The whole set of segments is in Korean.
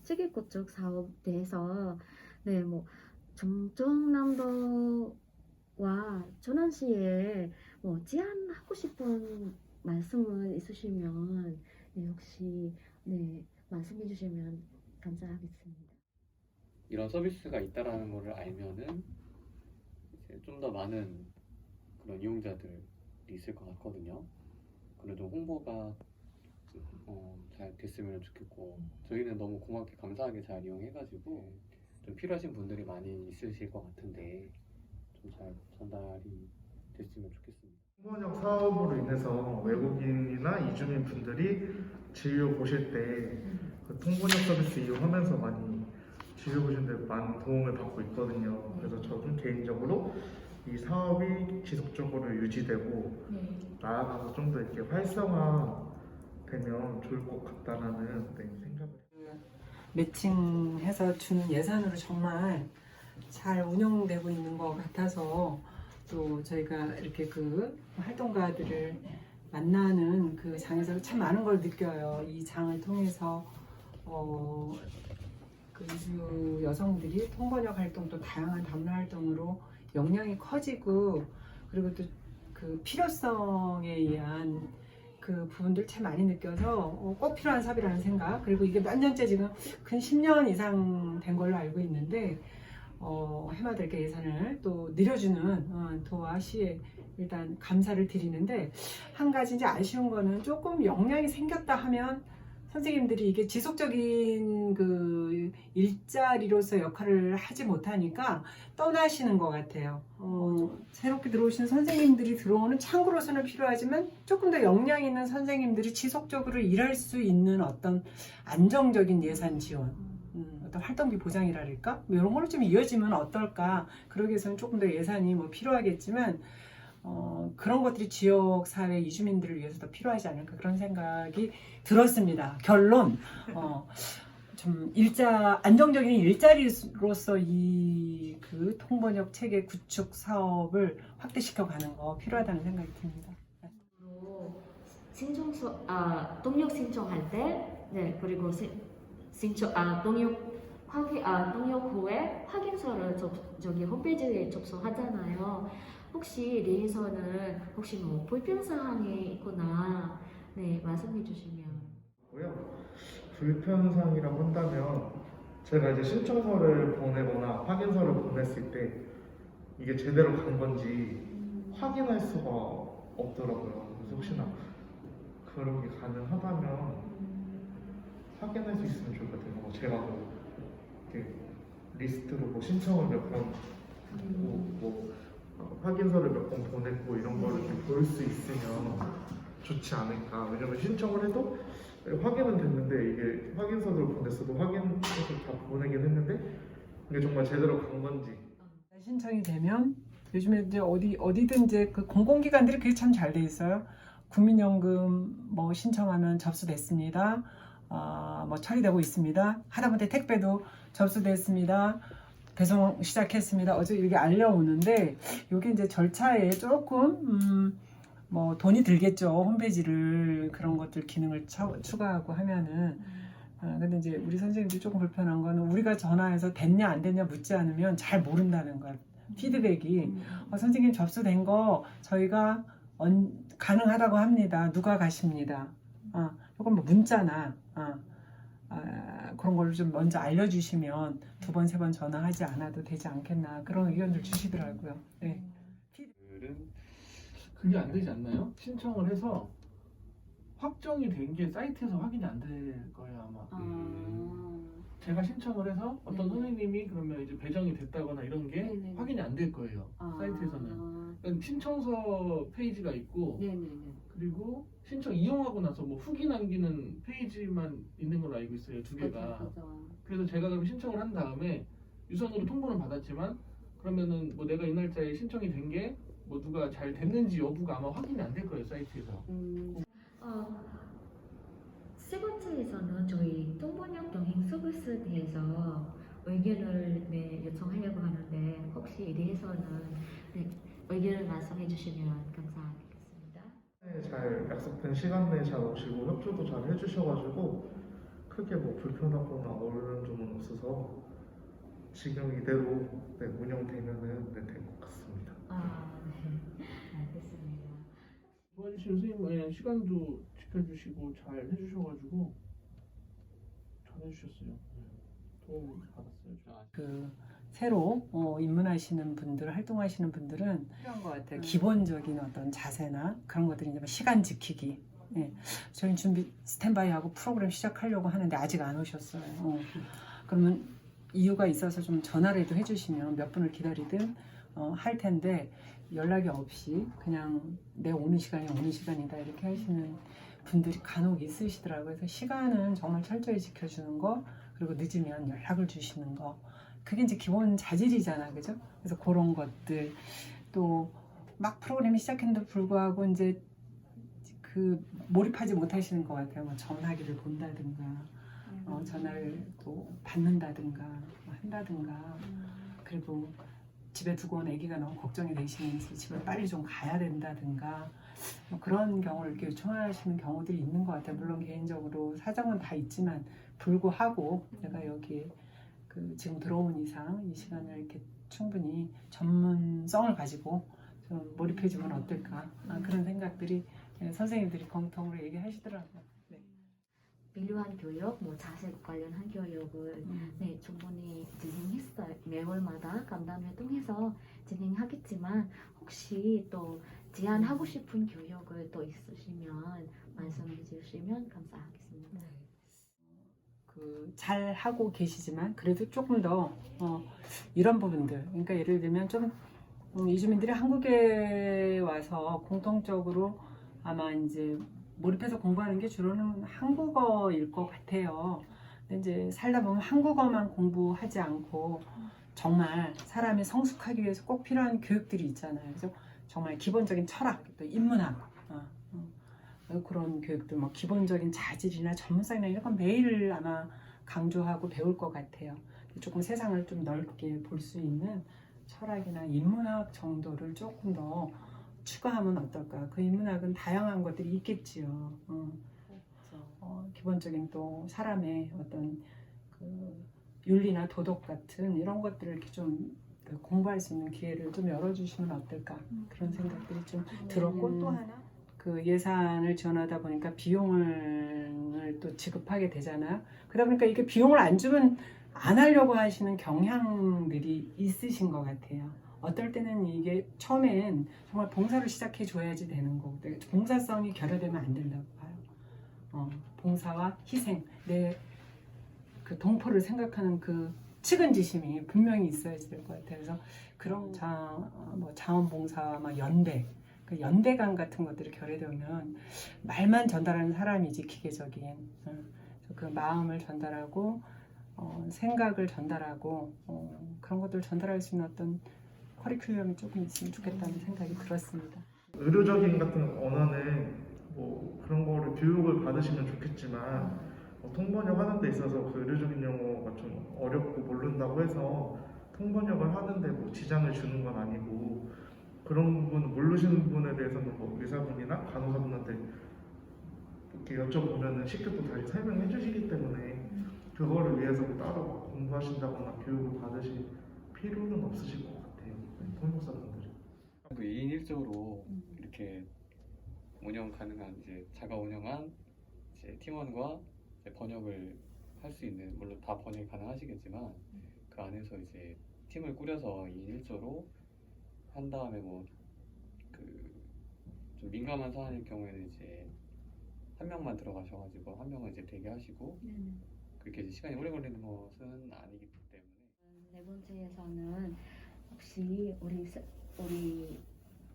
세계 구축 사업에 대해서 네, 뭐 정정남도와 전원시에 뭐 제안하고 싶은 말씀은 있으시면 네, 혹시 네, 말씀해 주시면 감사하겠습니다. 이런 서비스가 있다라는 거를 알면은 이제 좀 더 많은 그런 이용자들이 있을 것 같거든요. 그런 좀 홍보가 잘 됐으면 좋겠고, 저희는 너무 고맙게 감사하게 잘 이용해가지고 좀 필요하신 분들이 많이 있으실 것 같은데 좀 잘 전달이 됐으면 좋겠습니다. 통번역 사업으로 인해서 외국인이나 이주민 분들이 진료 보실 때 그 통번역 서비스 이용하면서 많이 진료 보시는데 많은 도움을 받고 있거든요. 그래서 저는 개인적으로 이 사업이 지속적으로 유지되고 나아가서 좀 더 이렇게 활성화되면 좋을 것 같다라는 생각을 해요. 매칭해서 주는 예산으로 정말 잘 운영되고 있는 것 같아서 또 저희가 이렇게 그 활동가들을 만나는 그 장에서 참 많은 걸 느껴요. 이 장을 통해서 그 이주 여성들이 통번역 활동 또 다양한 다문화 활동으로 역량이 커지고 그리고 또 그 필요성에 의한 그 부분들 참 많이 느껴서 꼭 필요한 사업이라는 생각. 그리고 이게 몇 년째 지금 근 10년 이상 된 걸로 알고 있는데 해마다 이렇게 예산을 또 늘려주는 도와 시에 일단 감사를 드리는데, 한 가지 이제 아쉬운 거는 조금 역량이 생겼다 하면 선생님들이 이게 지속적인 그 일자리로서 역할을 하지 못하니까 떠나시는 것 같아요. 새롭게 들어오시는 선생님들이 들어오는 창구로서는 필요하지만 조금 더 역량 있는 선생님들이 지속적으로 일할 수 있는 어떤 안정적인 예산 지원, 어떤 활동비 보장이랄까? 뭐 이런 걸로 좀 이어지면 어떨까? 그러기 위해서는 조금 더 예산이 뭐 필요하겠지만 그런 것들이 지역 사회 이주민들을 위해서 더 필요하지 않을까 그런 생각이 들었습니다. 결론 좀 안정적인 일자리로서 이 그 통번역 체계 구축 사업을 확대시켜 가는 거 필요하다는 생각이 듭니다. 동력 신청할 때, 네, 그리고 동력 후에 확인서를 저기 홈페이지에 접수하잖아요. 혹시 내에서는 혹시 뭐 불편사항이 있거나 네, 말씀해 주시면. 불편사항이라고 한다면 제가 이제 신청서를 보내거나 확인서를 보냈을 때 이게 제대로 간 건지 확인할 수가 없더라고요. 그래서 혹시나 그런 게 가능하다면 확인할 수 있으면 좋을 것 같아요. 제가 뭐 이렇게 리스트로 뭐 신청을 몇 번 확인서를 몇 번 보냈고 이런 거를 볼 수 있으면 좋지 않을까. 왜냐면 신청을 해도 확인은 됐는데 이게 확인서를 보냈어도 확인해서 다 보내긴 했는데 이게 정말 제대로 간 건지. 신청이 되면 요즘에 이제 어디든 이제 그 공공기관들이 그게 참 잘 돼 있어요. 국민연금 뭐 신청하면 접수됐습니다. 뭐 처리되고 있습니다. 하다못해 택배도 접수됐습니다. 배송 시작했습니다. 어제 이게 알려오는데 이게 이제 절차에 조금 뭐 돈이 들겠죠. 홈페이지를 그런 것들 기능을 추가하고 하면은. 근데 이제 우리 선생님들이 조금 불편한 거는 우리가 전화해서 됐냐 안 됐냐 묻지 않으면 잘 모른다는 것. 피드백이 선생님 접수된 거 저희가 가능하다고 합니다. 누가 가십니다. 이건 뭐 문자나 그런 걸 좀 먼저 알려주시면 두 번, 세 번 전화하지 않아도 되지 않겠나 그런 의견들 주시더라고요. 네. 그게 안 되지 않나요? 신청을 해서 확정이 된 게 사이트에서 확인이 안 될 거예요 아마. 제가 신청을 해서 어떤 선생님이 그러면 이제 배정이 됐다거나 이런 게 확인이 안 될 거예요. 사이트에서는. 그러니까 신청서 페이지가 있고 그리고 신청 이용하고 나서 뭐 후기 남기는 페이지만 있는 걸로 알고 있어요. 두 개가. 그래서 제가 그럼 신청을 한 다음에 유선으로 통보는 받았지만 그러면은 뭐 내가 이 날짜에 신청이 된 게 뭐 누가 잘 됐는지 여부가 아마 확인이 안 될 거예요 사이트에서. 세 번째에서는 저희 통번역 경행 서비스에 대해서 의견을 요청하려고 하는데 혹시 에 대해서는 의견을 말씀해 주시면 감사하겠습니다. 잘 약속된 시간 내에 잘 오시고 협조도 잘 해주셔가지고 크게 뭐 불편하거나 어려운 점은 없어서 지금 이대로 네, 운영되면은 네, 될 것 같습니다. 네. 알겠습니다. 도와주신 선생님 시간도 지켜주시고 잘 해주셔가지고 잘해주셨어요. 도움 받았어요. 그 새로 입문하시는 분들, 활동하시는 분들은 필요한 것 같아요. 기본적인 어떤 자세나 그런 것들이 이제 시간 지키기. 예. 저희 준비 스탠바이하고 프로그램 시작하려고 하는데 아직 안 오셨어요. 그러면 이유가 있어서 좀 전화라도 해주시면 몇 분을 기다리든 할 텐데 연락이 없이 그냥 내 오는 시간이 오는 시간이다 이렇게 하시는 분들이 간혹 있으시더라고요. 그래서 시간은 정말 철저히 지켜주는 거, 그리고 늦으면 연락을 주시는 거, 그게 이제 기본 자질이잖아, 그죠? 그래서 그런 것들, 또 막 프로그램이 시작했는데 불구하고 이제 그 몰입하지 못하시는 것 같아요. 뭐 전화기를 본다든가, 전화를 또 받는다든가, 뭐 한다든가, 그리고 집에 두고 온 아기가 너무 걱정이 되시는지 집에 빨리 좀 가야 된다든가, 뭐 그런 경우를 이렇게 요청하시는 경우들이 있는 것 같아요. 물론 개인적으로 사정은 다 있지만 불구하고 제가 여기 그 지금 들어온 이상 이 시간을 이렇게 충분히 전문성을 가지고 좀 몰입해주면 어떨까, 그런 생각들이 선생님들이 공통으로 얘기하시더라고요. 네. 필요한 교육, 뭐 자세 관련한 교육을 네, 충분히 진행했어요. 매월마다 간담회 통해서 진행하겠지만 혹시 또 제안하고 싶은 교육을 또 있으시면 말씀해 주시면 감사하겠습니다. 잘 하고 계시지만 그래도 조금 더 이런 부분들, 그러니까 예를 들면 좀 이주민들이 한국에 와서 공통적으로 아마 이제 몰입해서 공부하는 게 주로는 한국어일 것 같아요. 근데 이제 살다 보면 한국어만 공부하지 않고 정말 사람이 성숙하기 위해서 꼭 필요한 교육들이 있잖아요. 그래서 정말 기본적인 철학, 또 인문학, 그런 교육들, 뭐 기본적인 자질이나 전문성이나 이런 건 매일 아마 강조하고 배울 것 같아요. 조금 세상을 좀 넓게 볼 수 있는 철학이나 인문학 정도를 조금 더 추가하면 어떨까? 그 인문학은 다양한 것들이 있겠지요. 기본적인 또 사람의 어떤 그 윤리나 도덕 같은 이런 것들을 이렇게 좀 공부할 수 있는 기회를 좀 열어주시면 어떨까? 그런 생각들이 좀 들었고, 또 하나 그 예산을 지원하다 보니까 비용을 또 지급하게 되잖아요. 그러다 보니까 이게 비용을 안 주면 안 하려고 하시는 경향들이 있으신 것 같아요. 어떨 때는 이게 처음엔 정말 봉사를 시작해 줘야지 되는 거고, 봉사성이 결여되면 안 된다고 봐요. 봉사와 희생, 내 그 동포를 생각하는 그 측은지심이 분명히 있어야지 될 것 같아요. 그래서 그런 자원봉사와 막 연대, 그 연대감 같은 것들이 결여되면 말만 전달하는 사람이지 기계적인 그 마음을 전달하고 생각을 전달하고 그런 것들을 전달할 수 있는 어떤 커리큘럼이 조금 있으면 좋겠다는 생각이 들었습니다. 의료적인 같은 언어는 뭐 그런 거를 교육을 받으시면 좋겠지만 통번역 하는 데 있어서 그 의료적인 용어가 좀 어렵고 모른다고 해서 통번역을 하는데 뭐 지장을 주는 건 아니고, 그런 부분 모르시는 부분에 대해서는 뭐 의사분이나 간호사분한테 이렇게 여쭤보면은 쉽게 또 다시 설명해 주시기 때문에 그거를 위해서 따로 공부하신다거나 교육을 받으실 필요는 없으실 것 같아요. 통역사분들이. 그 2인 1조로 이렇게 운영 가능한 이제 자가 운영한 이제 팀원과 이제 번역을 할 수 있는, 물론 다 번역이 가능하시겠지만 그 안에서 이제 팀을 꾸려서 2인 1조로 한 다음에 뭐 그 좀 민감한 사안일 경우에는 이제 한 명만 들어가셔가지고 한 명은 이제 대기하시고 그렇게 이제 시간이 오래 걸리는 것은 아니기 때문에. 네 번째에서는 혹시 우리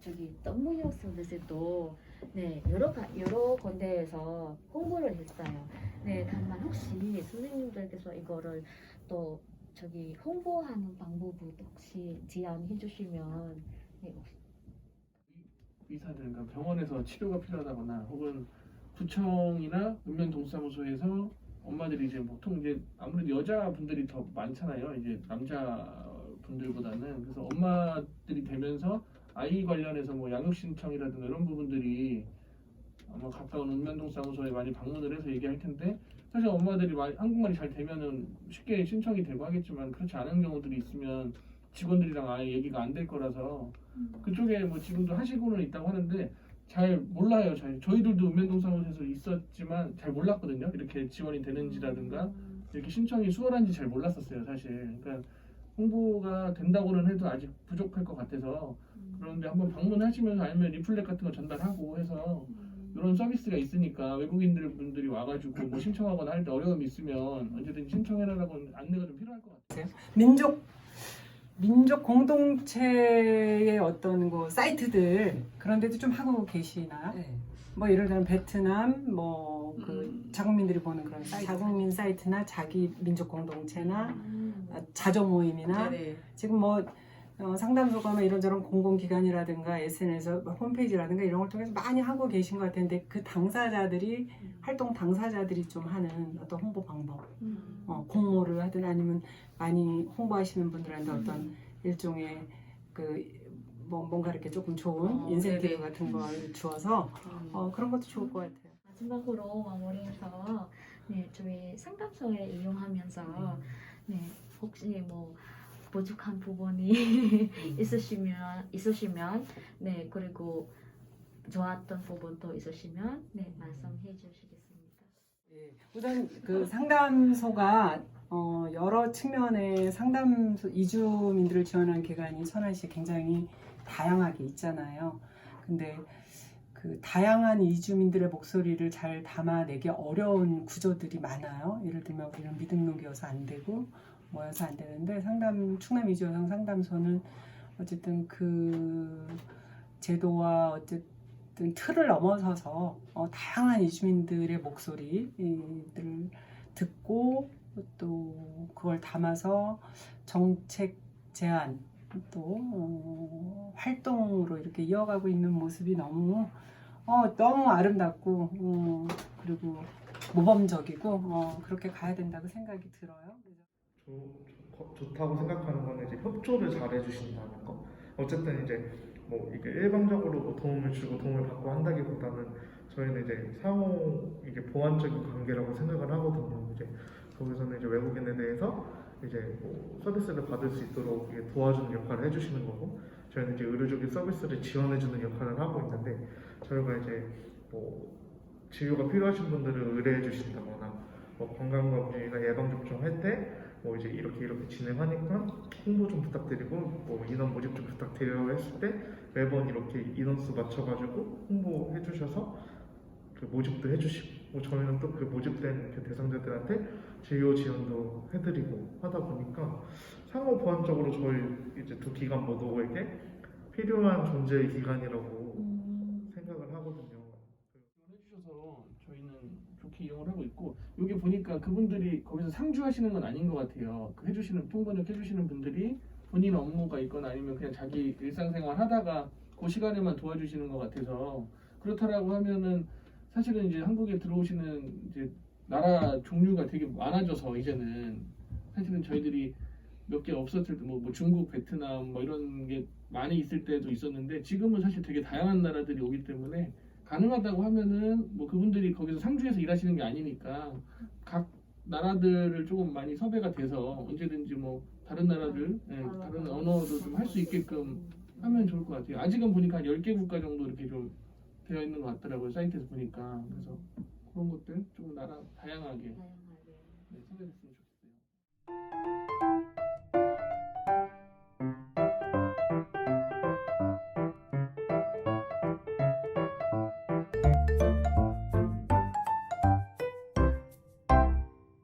저기 떡무역 서비스도 네 여러 군데에서 홍보를 했어요. 네, 다만 혹시 선생님들께서 이거를 또 저기 홍보하는 방법도 혹시 제안해 주시면 네, 혹시. 의사들, 그러니까 병원에서 치료가 필요하다거나 혹은 구청이나 읍면동사무소에서 엄마들이 이제 보통 이제 아무래도 여자분들이 더 많잖아요. 이제 남자분들보다는. 그래서 엄마들이 되면서 아이 관련해서 뭐 양육 신청이라든가 이런 부분들이 아마 가까운 읍면동사무소에 많이 방문을 해서 얘기할 텐데, 사실 엄마들이 한국말이 잘 되면은 쉽게 신청이 되고 하겠지만 그렇지 않은 경우들이 있으면 직원들이랑 아예 얘기가 안 될 거라서 그쪽에 뭐 지금도 하시고는 있다고 하는데 잘 몰라요. 저희들도 읍면동사무소에서 있었지만 잘 몰랐거든요. 이렇게 지원이 되는지라든가 이렇게 신청이 수월한지 잘 몰랐었어요, 사실. 그러니까 홍보가 된다고는 해도 아직 부족할 것 같아서 그런데 한번 방문하시면서 아니면 리플렛 같은 거 전달하고 해서 이런 서비스가 있으니까 외국인들이 와가지고 뭐 신청하거나 할 때 어려움이 있으면 언제든지 신청해라라고 안내가 좀 필요할 것 같아요. 민족 공동체의 어떤 그 사이트들 그런 데도 좀 하고 계시나요? 네. 뭐 예를 들면 베트남 뭐 그 자국민들이 보는 그런 사이트, 자국민 사이트나 자기 민족 공동체나 자조 모임이나 네네. 지금 뭐 상담소가 뭐 이런저런 공공기관이라든가 SNS 홈페이지라든가 이런 걸 통해서 많이 하고 계신 것 같은데 그 당사자들이 활동 당사자들이 좀 하는 어떤 홍보 방법 공모를 하든 아니면 많이 홍보하시는 분들한테 어떤 일종의 뭔가 이렇게 조금 좋은 인센티브 네네. 같은 걸 주어서 그런 것도 좋을 것 같아요. 마지막으로 마무리해서 네, 저희 상담소에 이용하면서 네, 혹시 뭐 부족한 부분이 있으시면 네, 그리고 좋았던 부분도 있으시면 네, 말씀해 주시겠습니다. 예, 우선 그 상담소가 여러 측면의 상담소 이주민들을 지원하는 기관이 천안시에 굉장히 다양하게 있잖아요. 근데 그 다양한 이주민들의 목소리를 잘 담아내기 어려운 구조들이 많아요. 예를 들면 우리는 미등록이어서 안 되고 모여서 안 되는데 충남 이주여성 상담소는 어쨌든 그 제도와 어쨌든 틀을 넘어서서 다양한 이주민들의 목소리들을 듣고 또 그걸 담아서 정책 제안 또 활동으로 이렇게 이어가고 있는 모습이 너무 아름답고 그리고 모범적이고 그렇게 가야 된다고 생각이 들어요. 좋다고 생각하는 거는 이제 협조를 잘 해주신다는 거. 어쨌든 이제 뭐 이게 일방적으로 뭐 도움을 주고 도움을 받고 한다기보다는 저희는 이제 상호 이게 보완적인 관계라고 생각을 하거든요. 이제 거기서는 이제 외국인에 대해서 이제 뭐 서비스를 받을 수 있도록 이게 도와주는 역할을 해주시는 거고, 저희는 이제 의료적인 서비스를 지원해주는 역할을 하고 있는데, 저희가 이제 뭐 진료가 필요하신 분들을 의뢰해 주신다거나 뭐 건강검진이나 예방접종 할 때 뭐 이제 이렇게 진행하니까 홍보 좀 부탁드리고 뭐 인원 모집 좀 부탁드려요 했을 때 매번 이렇게 인원수 맞춰가지고 홍보해 주셔서 그 모집도 해주시고, 뭐 저희는 또 그 모집된 그 대상자들한테 진료 지원도 해드리고 하다 보니까 상호 보완적으로 저희 이제 두 기관 모두에게 필요한 존재의 기관이라고 생각을 하거든요. 해주셔서 저희는 좋게 이용을 하고 있고, 여기 보니까 그분들이 거기서 상주하시는 건 아닌 것 같아요. 그 통번역 해주시는 분들이 본인 업무가 있거나 아니면 그냥 자기 일상생활 하다가 그 시간에만 도와주시는 것 같아서, 그렇다라고 하면은 사실은 이제 한국에 들어오시는 이제 나라 종류가 되게 많아져서 이제는 사실은 저희들이 몇 개 없었을 때 뭐 중국, 베트남 뭐 이런 게 많이 있을 때도 있었는데, 지금은 사실 되게 다양한 나라들이 오기 때문에 가능하다고 하면은 뭐 그분들이 거기서 상주해서 일하시는 게 아니니까 각 나라들을 조금 많이 섭외가 돼서 언제든지 뭐 다른 나라들, 다른 언어도 좀 할 수 있게끔 하면 좋을 것 같아요. 아직은 보니까 한 10개 국가 정도 이렇게 좀 되어 있는 것 같더라고요, 사이트에서 보니까. 그래서 그런 것들 조금 나라 다양하게 섭외됐으면